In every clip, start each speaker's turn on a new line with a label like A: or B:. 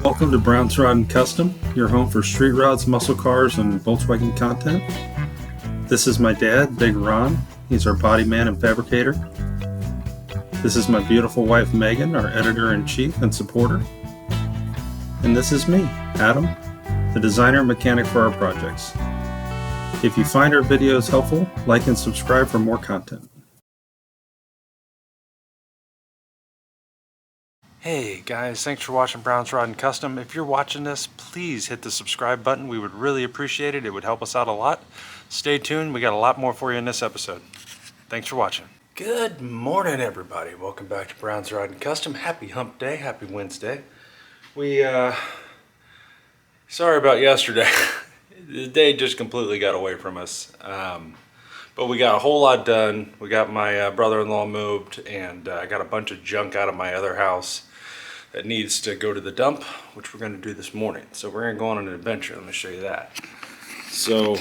A: Welcome to Brown's Rod and Custom, your home for street rods, muscle cars, and Volkswagen content. This is my dad, Big Ron. He's our body man and fabricator. This is my beautiful wife, Megan, our editor-in-chief and supporter. And this is me, Adam, the designer and mechanic for our projects. If you find our videos helpful, like and subscribe for more content. Hey guys, thanks for watching Brown's Rod and Custom. If you're watching this, please hit the subscribe button. We would really appreciate it. It would help us out a lot. Stay tuned. We got a lot more for you in this episode. Thanks for watching. Good morning, everybody. Welcome back to Brown's Rod and Custom. Happy hump day. Happy Wednesday. Sorry about yesterday. The day just completely got away from us. But we got a whole lot done. We got my brother-in-law moved, and I got a bunch of junk out of my other house that needs to go to the dump, which we're going to do this morning. So we're going to go on an adventure. Let me show you that. So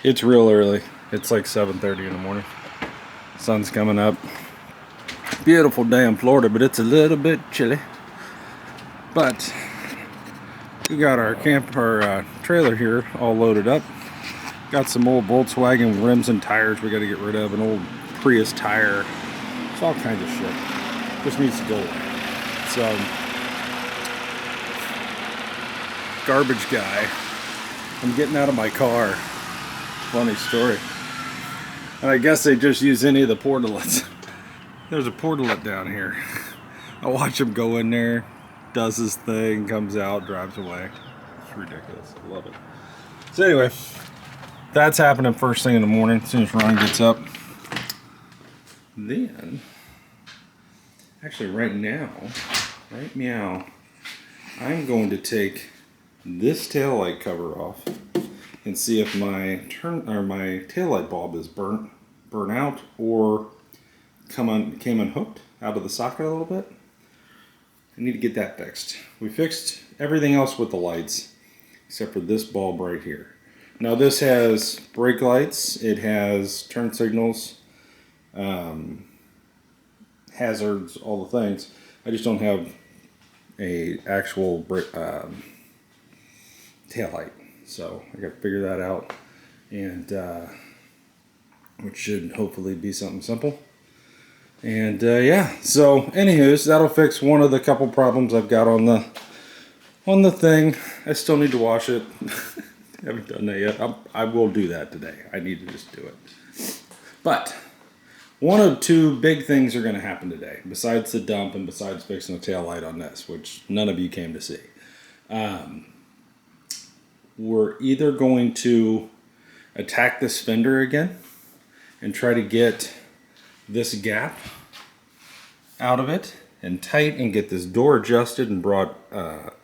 A: it's real early. It's like 7:30 in the morning. Sun's coming up. Beautiful day in Florida, but it's a little bit chilly. But we got our trailer here all loaded up. Got some old Volkswagen rims and tires we got to get rid of, an old Prius tire. It's all kinds of shit. Just needs to go away. So, garbage guy. I'm getting out of my car. Funny story. And I guess they just use any of the portalets. There's a portalet down here. I watch him go in there, does his thing, comes out, drives away. It's ridiculous. I love it. So anyway, that's happening first thing in the morning as soon as Ron gets up. Then, actually right now, right meow, I'm going to take this taillight cover off and see if my taillight bulb is burnt out or came unhooked out of the socket a little bit. I need to get that fixed. We fixed everything else with the lights except for this bulb right here. Now this has brake lights, it has turn signals, hazards, all the things. I just don't have a actual tail light, so I got to figure that out, and which should hopefully be something simple. And yeah, so anywho's, that'll fix one of the couple problems I've got on the thing. I still need to wash it. Haven't done that yet. I will do that today. I need to just do it. But one of two big things are going to happen today, besides the dump and besides fixing the tail light on this, which none of you came to see. We're either going to attack this fender again and try to get this gap out of it and tight and get this door adjusted and brought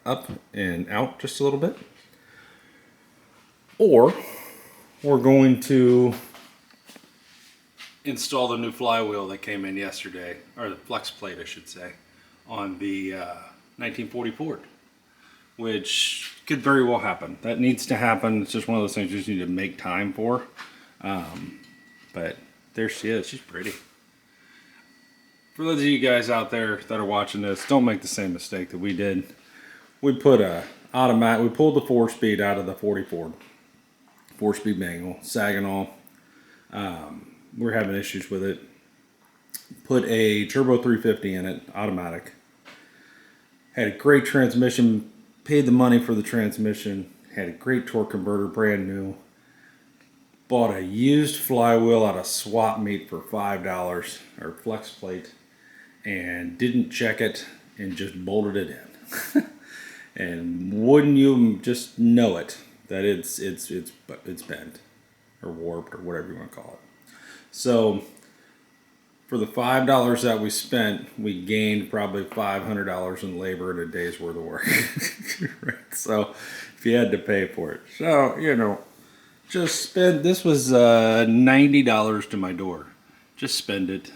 A: up and out just a little bit. Or we're going to install the new flywheel that came in yesterday, or the flex plate I should say, on the 1940 Ford, which could very well happen. That needs to happen. It's just one of those things you just need to make time for. But there she is. She's pretty. For those of you guys out there that are watching this, don't make the same mistake that we did. We put we pulled the 4-speed out of the 40 Ford. 4-speed manual, Saginaw. We're having issues with it. Put a turbo 350 in it, automatic. Had a great transmission, paid the money for the transmission, had a great torque converter, brand new. Bought a used flywheel at a swap meet for $5, or flex plate, and didn't check it and just bolted it in. And wouldn't you just know it, that it's bent or warped or whatever you want to call it. So for the $5 that we spent, we gained probably $500 in labor and a day's worth of work. Right? So if you had to pay for it, so just spend. This was $90 to my door. Just spend it.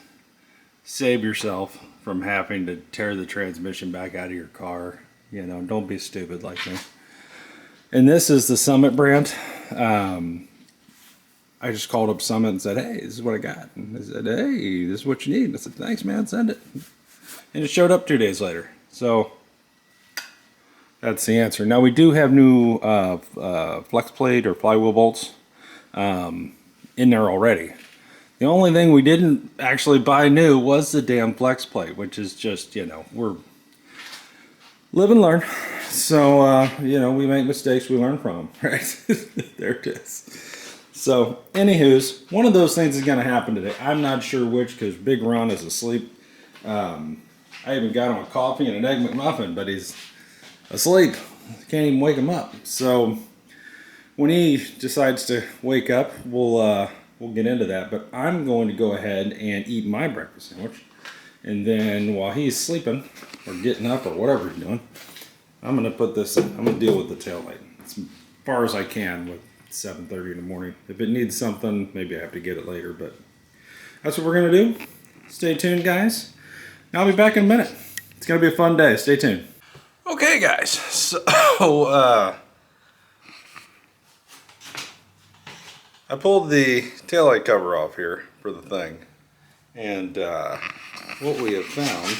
A: Save yourself from having to tear the transmission back out of your car. Don't be stupid like me. And this is the Summit brand. I just called up Summit and said, hey, this is what I got. And they said, hey, this is what you need. And I said, thanks, man, send it. And it showed up 2 days later. So That's the answer. Now we do have new flex plate or flywheel bolts in there already. The only thing we didn't actually buy new was the damn flex plate, which is just, you know, we're live and learn. So, you know, we make mistakes, we learn from them, right? There it is. So, anywho's, one of those things is going to happen today. I'm not sure which because Big Ron is asleep. I even got him a coffee and an Egg McMuffin, but he's asleep. Can't even wake him up. So, when he decides to wake up, we'll get into that. But I'm going to go ahead and eat my breakfast sandwich. And then while he's sleeping or getting up or whatever he's doing, I'm going to put this, I'm going to deal with the taillight as far as I can with 7:30 in the morning. If it needs something, maybe I have to get it later, but that's what we're going to do. Stay tuned, guys. I'll be back in a minute. It's going to be a fun day. Stay tuned. Okay, guys. So, I pulled the taillight cover off here for the thing. And what we have found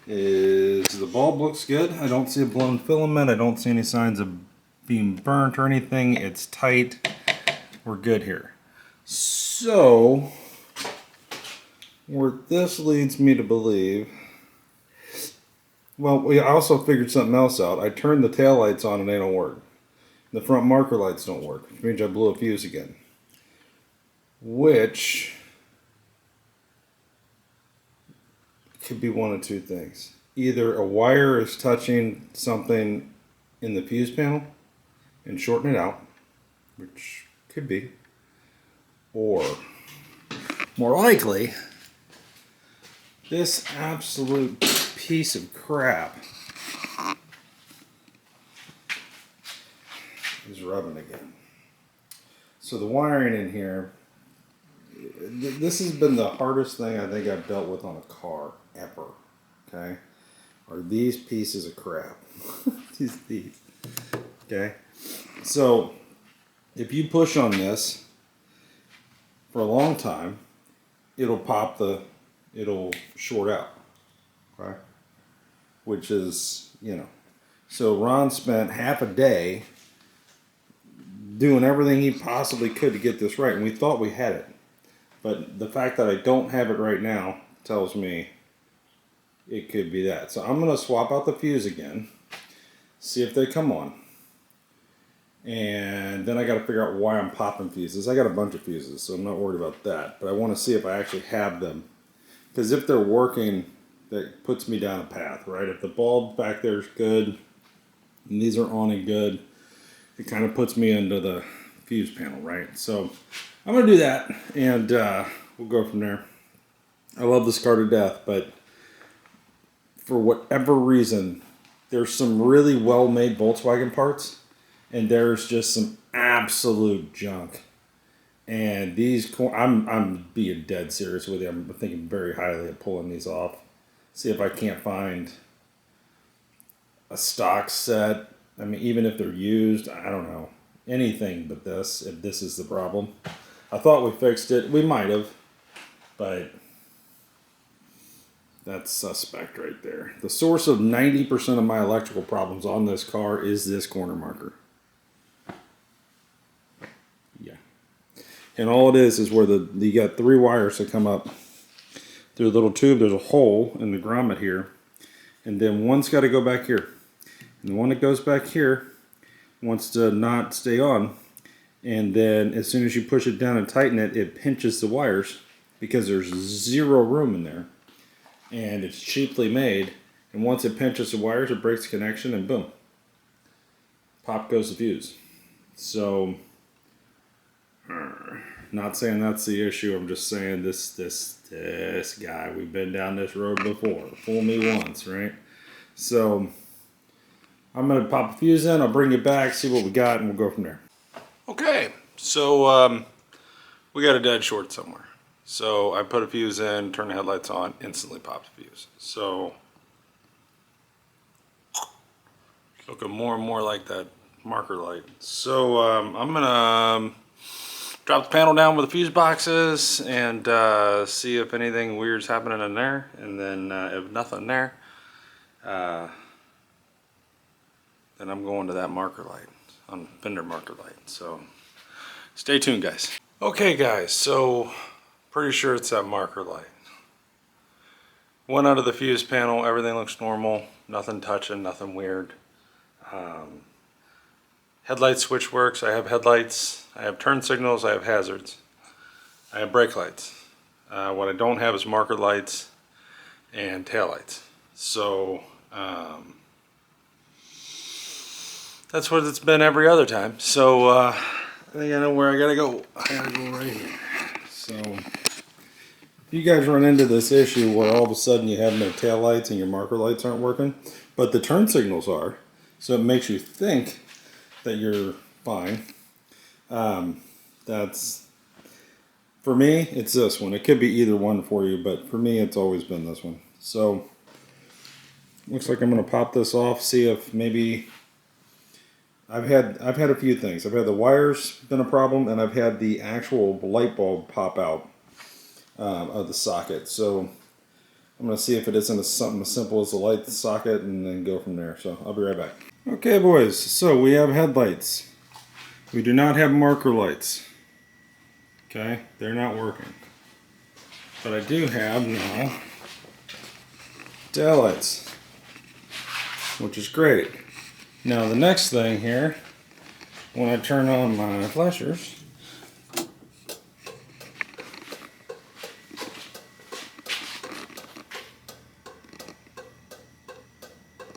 A: is the bulb looks good. I don't see a blown filament. I don't see any signs of being burnt or anything. It's tight. We're good here. So, where this leads me to believe, well, we also figured something else out. I turned the taillights on and they don't work. The front marker lights don't work, which means I blew a fuse again. Which could be one of two things. Either a wire is touching something in the fuse panel and shorting it out, which could be, or more likely, this absolute piece of crap is rubbing again. So the wiring in here, this has been the hardest thing I think I've dealt with on a car ever. Okay, are these pieces of crap? these. Okay, so if you push on this for a long time, it'll it'll short out. Okay, which is, you know, so Ron spent half a day doing everything he possibly could to get this right, and we thought we had it. But the fact that I don't have it right now tells me it could be that. So I'm going to swap out the fuse again, see if they come on. And then I got to figure out why I'm popping fuses. I got a bunch of fuses, so I'm not worried about that. But I want to see if I actually have them. Because if they're working, that puts me down a path, right? If the bulb back there is good, and these are on and good, it kind of puts me into the fuse panel, right? So I'm going to do that, and we'll go from there. I love this car to death, but for whatever reason, there's some really well-made Volkswagen parts, and there's just some absolute junk. And these, I'm being dead serious with you. I'm thinking very highly of pulling these off. See if I can't find a stock set. I mean, even if they're used, I don't know. Anything but this, if this is the problem. I thought we fixed it. We might have, but that's suspect right there. The source of 90% of my electrical problems on this car is this corner marker. Yeah. And all it is where you got 3 wires that come up through a little tube. There's a hole in the grommet here. And then one's got to go back here. And the one that goes back here wants to not stay on. And then as soon as you push it down and tighten it, it pinches the wires because there's zero room in there. And it's cheaply made. And once it pinches the wires, it breaks the connection and boom. Pop goes the fuse. So, not saying that's the issue. I'm just saying this guy, we've been down this road before. Fool me once, right? So, I'm going to pop a fuse in. I'll bring it back, see what we got, and we'll go from there. Okay, so we got a dead short somewhere. So I put a fuse in, turn the headlights on, instantly popped the fuse. So it's looking more and more like that marker light. So I'm gonna drop the panel down where the fuse box is and see if anything weird's happening in there. And then if nothing there, then I'm going to that marker light, on fender marker light. So stay tuned, guys. Okay guys, so pretty sure it's that marker light. Went under the fuse panel, everything looks normal, nothing touching, nothing weird. Headlight switch works. I have headlights, I have turn signals, I have hazards, I have brake lights. What I don't have is marker lights and tail lights. So that's what it's been every other time. So I think I know where I gotta go. I gotta go right here. So if you guys run into this issue where all of a sudden you have no tail lights and your marker lights aren't working, but the turn signals are, so it makes you think that you're fine. That's, for me, it's this one. It could be either one for you, but for me, it's always been this one. So looks like I'm gonna pop this off, see if maybe I've had a few things. I've had the wires been a problem, and I've had the actual light bulb pop out of the socket. So I'm going to see if it isn't something as simple as the light socket, and then go from there. So I'll be right back. Okay boys, so we have headlights. We do not have marker lights. Okay, they're not working. But I do have now tail lights, which is great. Now the next thing here, when I turn on my flashers,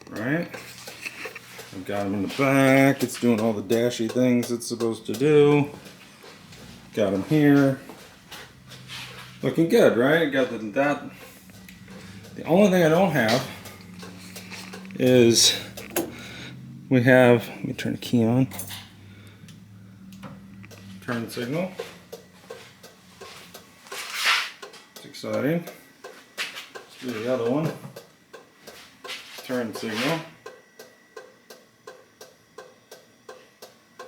A: right, I've got them in the back, it's doing all the dashy things it's supposed to do. Got them here, looking good, right? Got that. The only thing I don't have is we have, let me turn the key on, turn signal. It's exciting. Let's do the other one. Turn signal.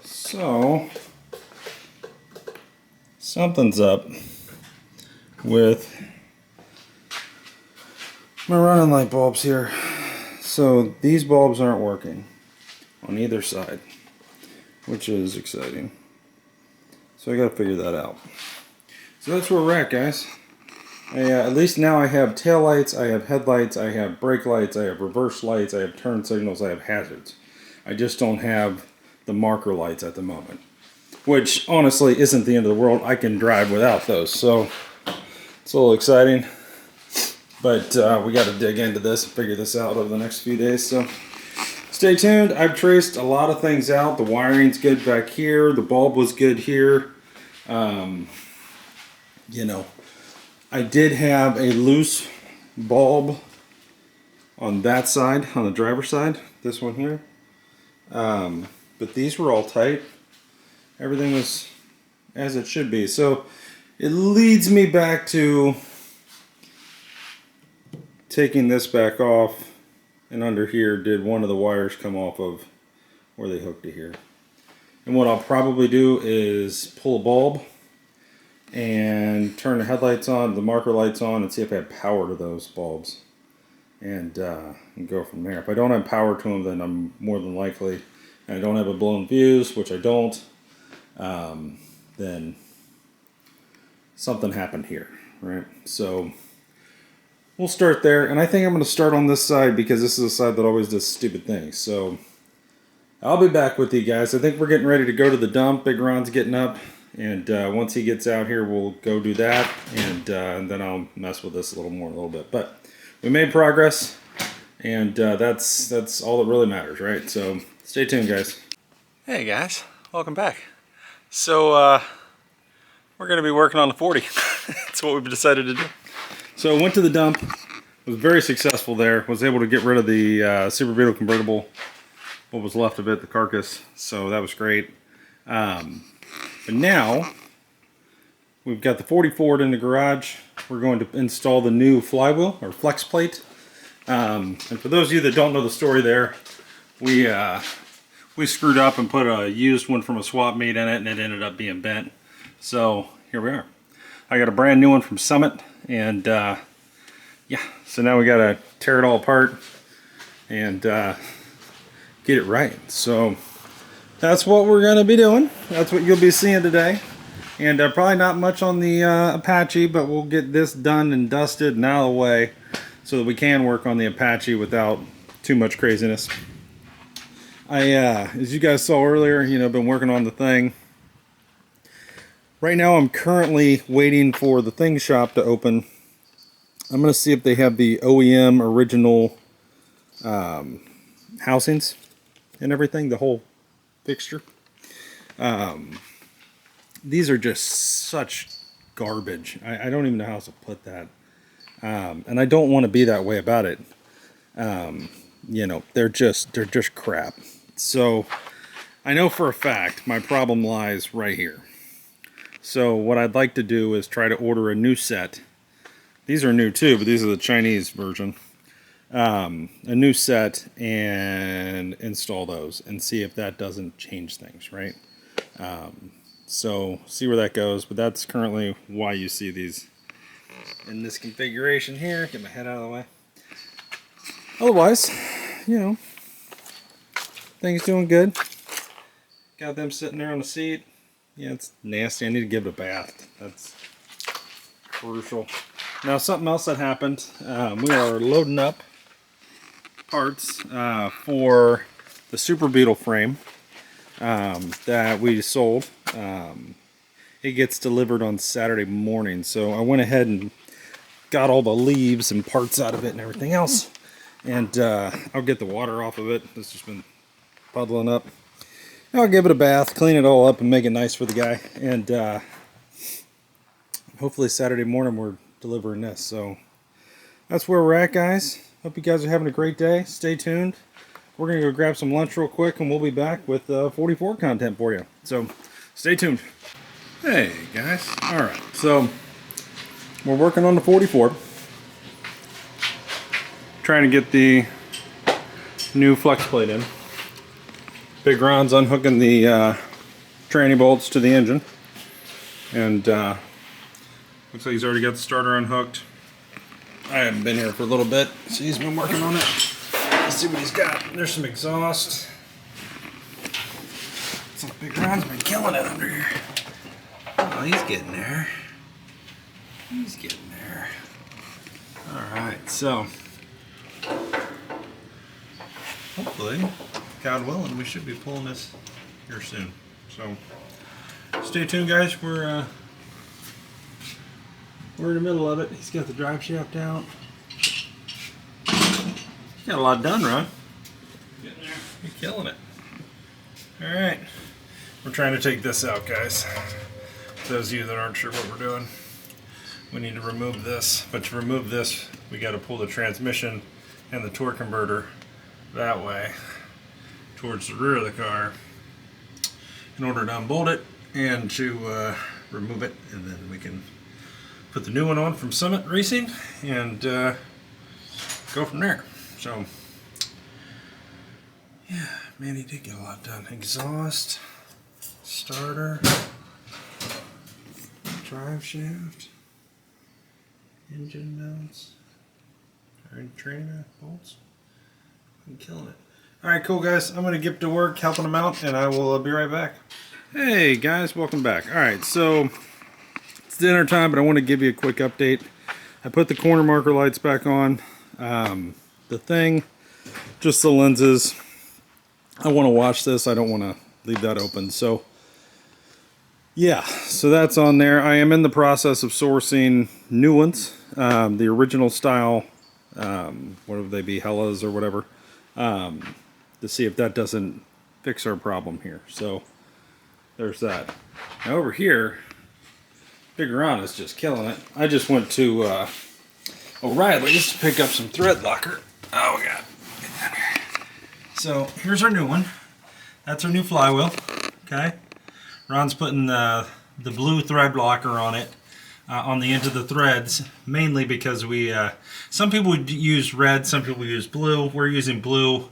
A: So something's up with my running light bulbs here. So these bulbs aren't working on either side, which is exciting. So I got to figure that out. So that's where we're at, guys. At least now I have tail lights, I have headlights, I have brake lights, I have reverse lights, I have turn signals, I have hazards. I just don't have the marker lights at the moment, which honestly isn't the end of the world. I can drive without those, so it's a little exciting. But we got to dig into this and figure this out over the next few days. So stay tuned. I've traced a lot of things out. The wiring's good back here. The bulb was good here. You know, I did have a loose bulb on that side, on the driver's side, this one here. But these were all tight. Everything was as it should be. So it leads me back to taking this back off, and under here did one of the wires come off of where they hooked to here. And what I'll probably do is pull a bulb and turn the headlights on, the marker lights on, and see if I have power to those bulbs, and go from there. If I don't have power to them, then I'm more than likely, and I don't have a blown fuse, which I don't, then something happened here, right? So we'll start there, and I think I'm going to start on this side because this is the side that always does stupid things. So I'll be back with you guys. I think we're getting ready to go to the dump. Big Ron's getting up, and once he gets out here, we'll go do that, and then I'll mess with this a little bit. But we made progress, and that's all that really matters, right? So stay tuned, guys. Hey guys, welcome back. So we're going to be working on the 40. That's what we've decided to do. So I went to the dump, was very successful there, was able to get rid of the Super Beetle convertible, what was left of it, the carcass, so that was great. But now, we've got the 40 Ford in the garage. We're going to install the new flywheel, or flex plate. And for those of you that don't know the story there, we screwed up and put a used one from a swap meet in it, and it ended up being bent. So here we are. I got a brand new one from Summit, and yeah, so now we got to tear it all apart and get it right. So that's what we're going to be doing. That's what you'll be seeing today. And probably not much on the Apache, but we'll get this done and dusted and out of the way so that we can work on the Apache without too much craziness. As you guys saw earlier, been working on the thing. Right now I'm currently waiting for the thing shop to open. I'm going to see if they have the OEM original housings and everything, the whole fixture. These are just such garbage. I don't even know how else to put that. And I don't want to be that way about it. They're just crap. So I know for a fact my problem lies right here. So what I'd like to do is try to order a new set. These are new too, but these are the Chinese version. A new set and install those and see if that doesn't change things, right? So see where that goes, but that's currently why you see these in this configuration here. Get my head out of the way. Otherwise, things doing good. Got them sitting there on the seat. Yeah, it's nasty. I need to give it a bath. That's crucial. Now, something else that happened. We are loading up parts for the Super Beetle frame that we sold. It gets delivered on Saturday morning, so I went ahead and got all the leaves and parts out of it and everything else. And I'll get the water off of it. It's just been puddling up. I'll give it a bath, clean it all up, and make it nice for the guy. And hopefully Saturday morning we're delivering this. So that's where we're at, guys. Hope you guys are having a great day. Stay tuned. We're going to go grab some lunch real quick, and we'll be back with 44 content for you. So stay tuned. Hey, guys. All right. So we're working on the 44. Trying to get the new flex plate in. Big Ron's unhooking the tranny bolts to the engine, and looks like he's already got the starter unhooked. I haven't been here for a little bit, so he's been working on it. Let's see what he's got. There's some exhaust. Looks like Big Ron's been killing it under here. Oh, he's getting there. He's getting there. All right, so hopefully, God willing, we should be pulling this here soon. So stay tuned, guys. We're in the middle of it. He's got the drive shaft out. You got a lot done, Ron. Getting there. You're killing it. All right. We're trying to take this out, guys. For those of you that aren't sure what we're doing, we need to remove this. But to remove this, we got to pull the transmission and the torque converter that way towards the rear of the car in order to unbolt it and to remove it, and then we can put the new one on from Summit Racing and go from there. So yeah, man, he did get a lot done. Exhaust, starter, drive shaft, engine mounts, trainer bolts. I'm killing it. Alright, cool, guys. I'm going to get to work helping them out, and I will be right back. Hey, guys. Welcome back. Alright, so it's dinner time, but I want to give you a quick update. I put the corner marker lights back on. The thing, just the lenses. I want to wash this. I don't want to leave that open. So, yeah. So that's on there. I am in the process of sourcing new ones. The original style, whatever they be, Hellas or whatever. To see if that doesn't fix our problem here. So there's that. Now over here, Big Ron is just killing it. I just went to O'Reilly's to pick up some thread locker. Oh god. Get down here. So here's our new one. That's our new flywheel. Okay. Ron's putting the blue thread locker on it. On the end of the threads, mainly because we some people would use red, some people use blue. We're using blue.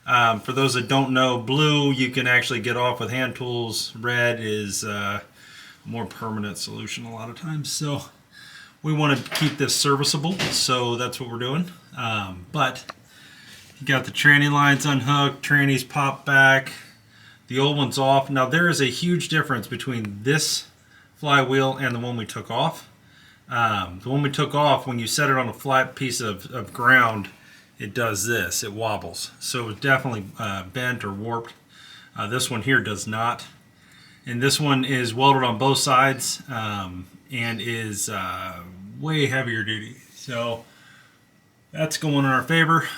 A: For those that don't know, blue you can actually get off with hand tools. Red is a more permanent solution a lot of times. So we want to keep this serviceable, so that's what we're doing. But You got the tranny lines unhooked, trannies popped back, the old one's off. Now there is a huge difference between this flywheel and the one we took off. The one we took off, when you set it on a flat piece of ground, it does this, it wobbles. So it's definitely bent or warped. This one here does not. And this one is welded on both sides and is way heavier duty. So that's going in our favor.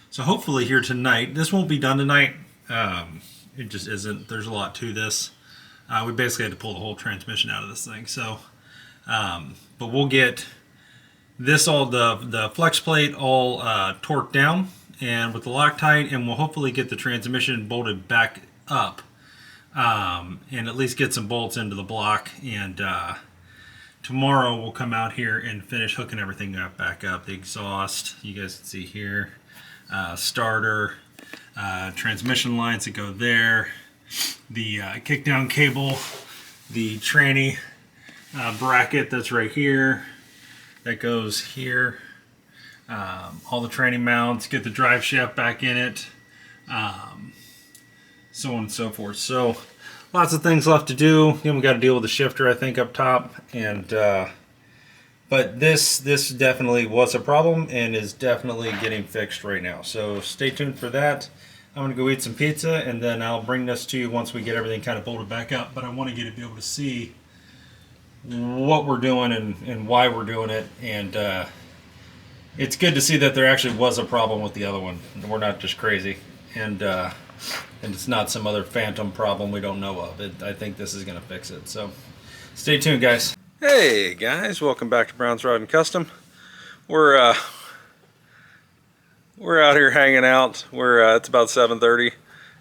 A: So hopefully here tonight, this won't be done tonight. It just isn't. There's a lot to this. We basically had to pull the whole transmission out of this thing. So, but we'll get this all, the flex plate all torqued down and with the Loctite, and we'll hopefully get the transmission bolted back up. And at least get some bolts into the block, and tomorrow we'll come out here and finish hooking everything back up. The exhaust, you guys can see here, starter, transmission lines that go there, the kickdown cable, the tranny bracket that's right here, that goes here, all the tranny mounts, get the drive shaft back in it, so on and so forth. So lots of things left to do. Then we got to deal with the shifter, I think, up top. And but this definitely was a problem and is definitely getting fixed right now. So stay tuned for that. I'm gonna go eat some pizza, and then I'll bring this to you once we get everything kind of bolted back up. But I want to get to be able to see what we're doing and why we're doing it. And it's good to see that there actually was a problem with the other one. We're not just crazy. And it's not some other phantom problem we don't know of. I think this is going to fix it. So stay tuned, guys. Hey guys, welcome back to Brown's Rod and Custom. We're out here hanging out. It's about 7:30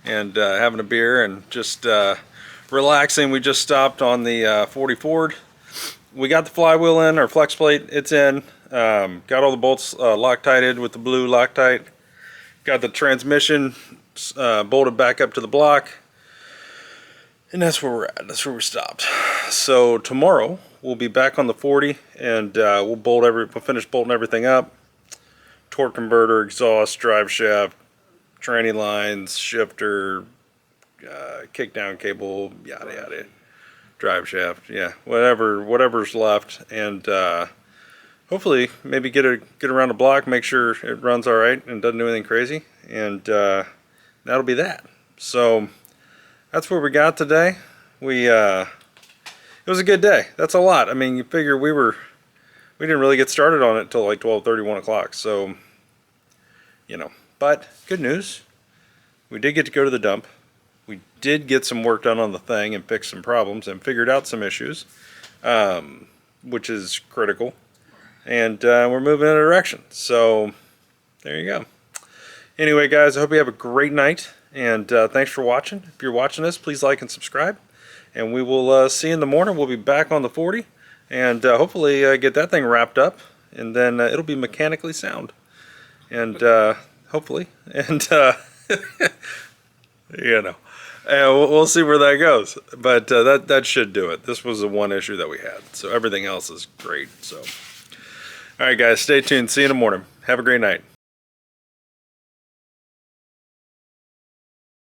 A: and having a beer and just relaxing. We just stopped on the 40 Ford. We got the flywheel in, our flex plate, it's in. Got all the bolts Loctited with the blue Loctite. Got the transmission bolted back up to the block, and that's where we're at. That's where we stopped. So tomorrow we'll be back on the 40, and we'll finish bolting everything up. Torque converter, exhaust, drive shaft, tranny lines, shifter, kickdown cable, yada yada, drive shaft, yeah, whatever's left, and hopefully maybe get around the block, make sure it runs all right and doesn't do anything crazy, and that'll be that. So that's what we got today. It was a good day. That's a lot. I mean, you figure we didn't really get started on it until like 12:30, 1 o'clock. So, you know, but good news. We did get to go to the dump. We did get some work done on the thing and fix some problems and figured out some issues, which is critical. And we're moving in a direction. So there you go. Anyway, guys, I hope you have a great night, and thanks for watching. If you're watching this, please like and subscribe, and we will see you in the morning. We'll be back on the 40, and hopefully get that thing wrapped up, and then it'll be mechanically sound, and hopefully, and you know, we'll see where that goes, but that should do it. This was the one issue that we had, so everything else is great. So all right, guys, stay tuned. See you in the morning. Have a great night.